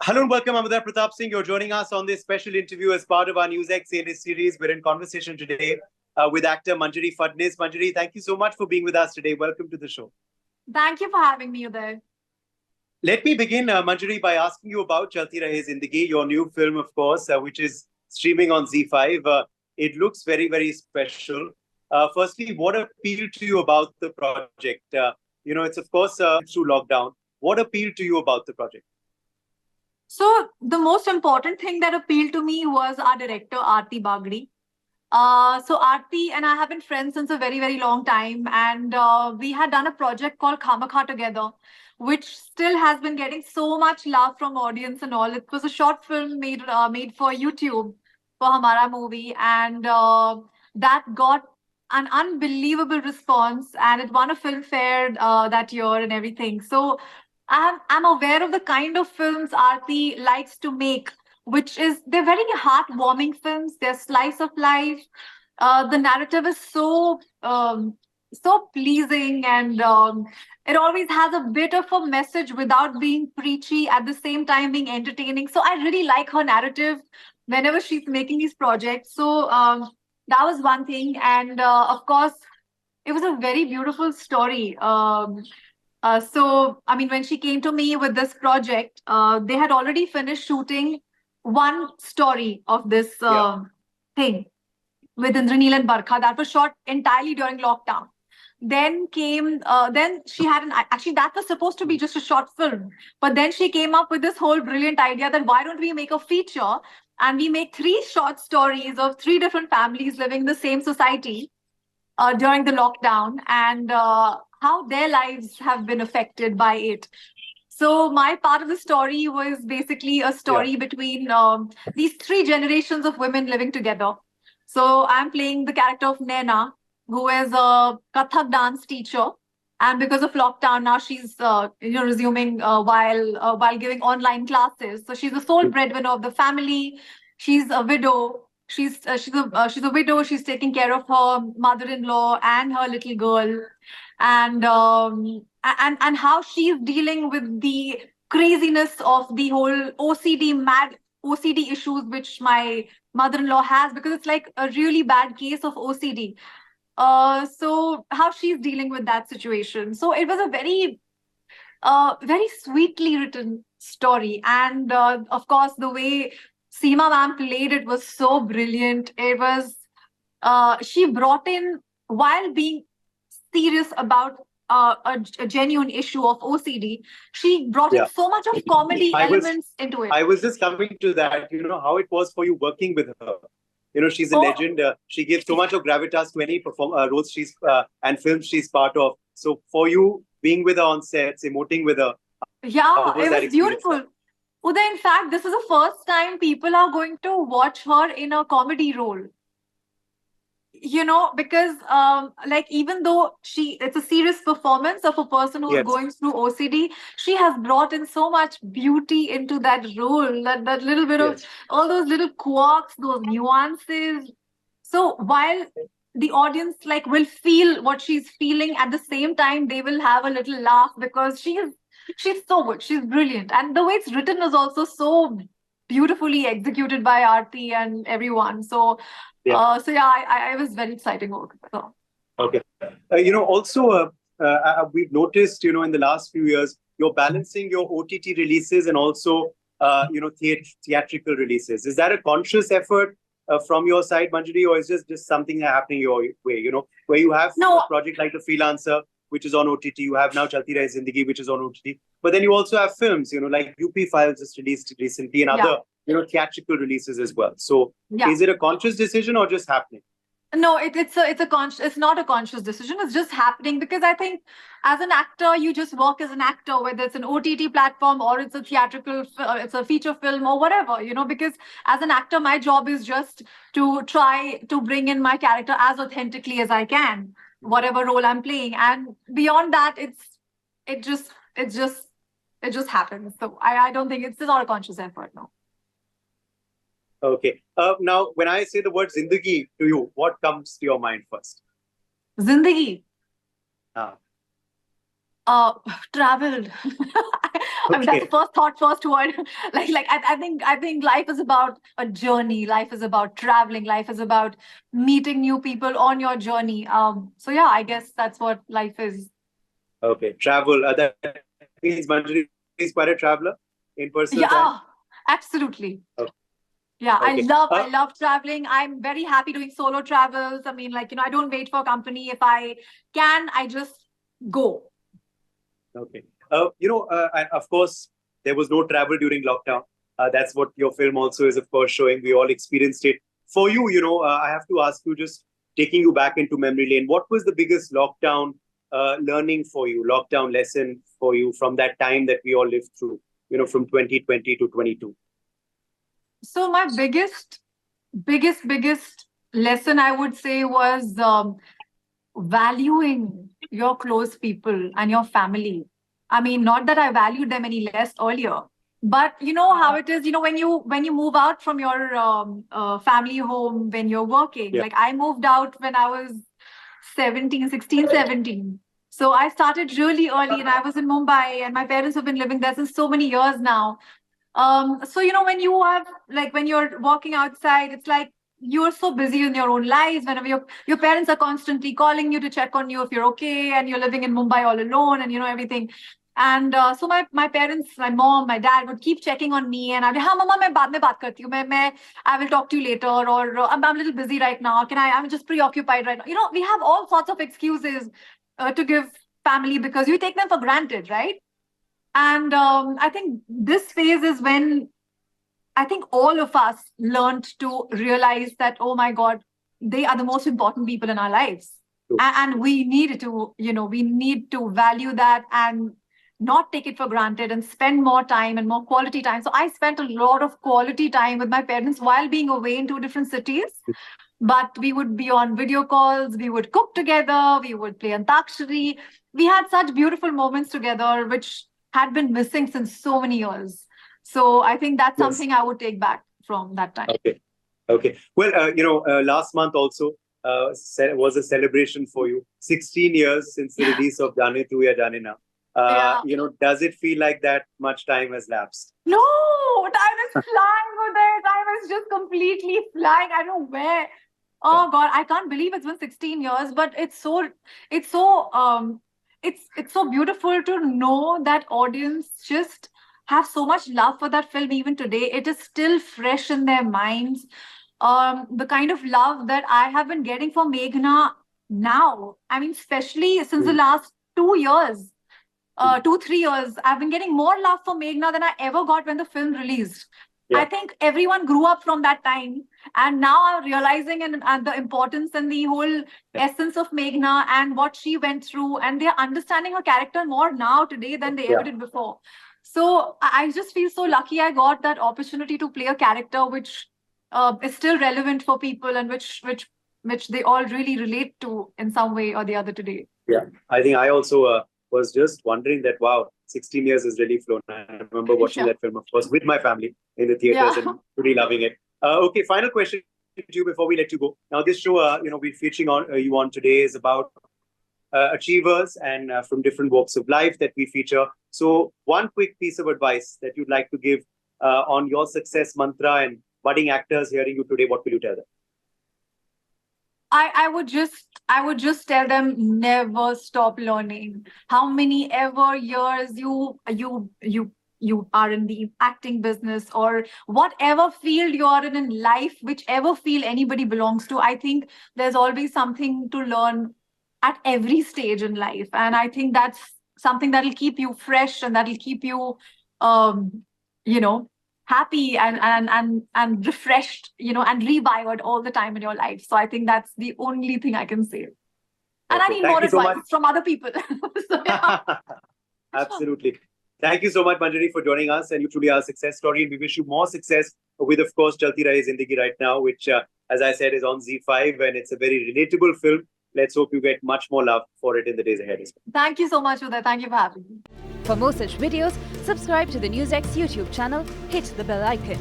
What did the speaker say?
Hello and welcome. I'm Uday Pratap Singh. You're joining us on this special interview as part of our NewsX series. We're in conversation today with actor Manjari Fadnis. Manjari, thank you so much for being with us today. Welcome to the show. Thank you for having me, Uday. Let me begin, Manjari, by asking you about Chalti Rahe Zindagi, your new film, of course, which is streaming on Z5. It looks very, very special. Firstly, what appealed to you about the project? It's, of course, through lockdown. What appealed to you about the project? So the most important thing that appealed to me was our director, Aarti Bagri. So Aarti and I have been friends since a very, very long time. And we had done a project called Kamaka together, which still has been getting so much love from audience and all. It was a short film made for YouTube for Hamara movie. And that got an unbelievable response. And it won a Filmfare that year and everything. So I'm aware of the kind of films Aarti likes to make, which is they're very heartwarming films. They're slice of life. The narrative is so pleasing, and it always has a bit of a message without being preachy. At the same time, being entertaining. So I really like her narrative whenever she's making these projects. So that was one thing, and of course, it was a very beautiful story. I mean, when she came to me with this project, they had already finished shooting one story of this thing with Indraneel and Barkha that was shot entirely during lockdown. Then she had actually that was supposed to be just a short film, but then she came up with this whole brilliant idea that why don't we make a feature and we make three short stories of three different families living in the same society during the lockdown, and how their lives have been affected by it. So my part of the story was basically a story between these three generations of women living together. So I'm playing the character of Naina, who is a Kathak dance teacher. And because of lockdown, now she's resuming while giving online classes. So she's the sole breadwinner of the family. She's a widow. She's a widow. She's taking care of her mother-in-law and her little girl, and how she's dealing with the craziness of the whole mad OCD issues which my mother-in-law has, because it's like a really bad case of OCD. So how she's dealing with that situation. So it was a very sweetly written story, and of course the way Seema ma'am played it was so brilliant. It was she brought in, while being serious about a genuine issue of OCD, she brought in so much of comedy elements into it. I was just coming to that, how it was for you working with her. She's a legend. She gives so much of gravitas to any roles she's and films she's part of. So for you being with her on sets, emoting with her, yeah, it was beautiful. Uday, in fact, this is the first time people are going to watch her in a comedy role. Because like, even though it's a serious performance of a person who's going through OCD, she has brought in so much beauty into that role, that little bit of all those little quirks, those nuances. So while the audience will feel what she's feeling, at the same time they will have a little laugh, because she's so good. She's brilliant. And the way it's written is also so beautifully executed by Aarti and everyone. So, I was very excited about it. Okay. Also, we've noticed, in the last few years, you're balancing your OTT releases and also, theatrical releases. Is that a conscious effort from your side, Manjari, or is just something happening your way, where you have a project like The Freelancer, which is on OTT. You have now Chalti Rahe Zindagi, which is on OTT. But then you also have films, like UP Files just released recently, and other, theatrical releases as well. So is it a conscious decision or just happening? No, it's not a conscious decision. It's just happening, because I think as an actor, you just work as an actor, whether it's an OTT platform or it's a theatrical, it's a feature film or whatever, because as an actor, my job is just to try to bring in my character as authentically as I can, whatever role I'm playing. And beyond that, it just happens. So I don't think it's not a conscious effort, no. Okay. Now, when I say the word Zindagi to you, what comes to your mind first? Zindagi. Uh, Traveled. I mean, that's the Okay. first word. I think life is about a journey. Life is about traveling. Life is about meeting new people on your journey. So yeah, I guess that's what life is. Okay. Travel. That means Manjari is quite a traveler in personal time. Yeah, absolutely. Okay. Yeah, I Okay. love I love traveling. I'm very happy doing solo travels. I mean, I don't wait for company. If I can, I just go. Okay. And of course, there was no travel during lockdown. That's what your film also is, of course, showing. We all experienced it. For you, I have to ask you, just taking you back into memory lane, what was the biggest lockdown learning for you, lockdown lesson for you from that time that we all lived through, from 2020 to 22? So my biggest lesson I would say was valuing your close people and your family. I mean, not that I valued them any less earlier, but you know how it is. When you move out from your family home when you're working. Yeah. Like I moved out when I was 16, 17. So I started really early, and I was in Mumbai, and my parents have been living there since so many years now. So when you have when you're walking outside, it's like you're so busy in your own lives. Whenever your parents are constantly calling you to check on you if you're okay, and you're living in Mumbai all alone, and everything. And so my parents, my mom, my dad would keep checking on me, and I'd be, "हाँ mama, मैं बाद में बात करती हूँ. I will talk to you later, or I'm a little busy right now. I'm just preoccupied right now." We have all sorts of excuses to give family because you take them for granted, right? And I think this phase is when I think all of us learned to realize that, oh my God, they are the most important people in our lives. True. And we need to value that and not take it for granted and spend more time and more quality time. So I spent a lot of quality time with my parents while being away in two different cities. But we would be on video calls, we would cook together, we would play Antakshari. We had such beautiful moments together, which had been missing since so many years. So I think that's Yes. something I would take back from that time. Okay. Okay. Well, last month also was a celebration for you. 16 years since the release of Jaane Tu Ya Jaane Na. Yeah. Does it feel like that much time has lapsed? No, time is flying, Uday. Time is just completely flying. I don't know where. Oh God, I can't believe it's been 16 years, but it's so it's so beautiful to know that audience just have so much love for that film even today. It is still fresh in their minds. The kind of love that I have been getting for Meghna now. I mean, especially since the last 2 years. 2, 3 years, I've been getting more love for Meghna than I ever got when the film released. Yeah. I think everyone grew up from that time, and now I'm realizing and the importance and the whole essence of Meghna and what she went through, and they're understanding her character more now today than they ever did before. So I just feel so lucky I got that opportunity to play a character which is still relevant for people and which they all really relate to in some way or the other today. Yeah, I think I also was just wondering that, wow, 16 years has really flown. I remember watching that film, of course, with my family in the theaters and really loving it. Okay, final question to you before we let you go. Now, this show, we're featuring on you on today is about achievers and from different walks of life that we feature. So, one quick piece of advice that you'd like to give on your success mantra and budding actors hearing you today, what will you tell them? I would just tell them, never stop learning. How many ever years you are in the acting business or whatever field you are in life, whichever field anybody belongs to, I think there's always something to learn at every stage in life. And I think that's something that'll keep you fresh and that'll keep you happy and refreshed, and revived all the time in your life. So I think that's the only thing I can say. And I need more advice from other people. So, yeah. Absolutely. Thank you so much, Manjari, for joining us. And you truly are a success story. And we wish you more success with, of course, Chalti Rahe Zindagi right now, which, as I said, is on ZEE5. And it's a very relatable film. Let's hope you get much more love for it in the days ahead as well. Thank you so much, Uday. Thank you for having me. For more such videos, subscribe to the NewsX YouTube channel, hit the bell icon.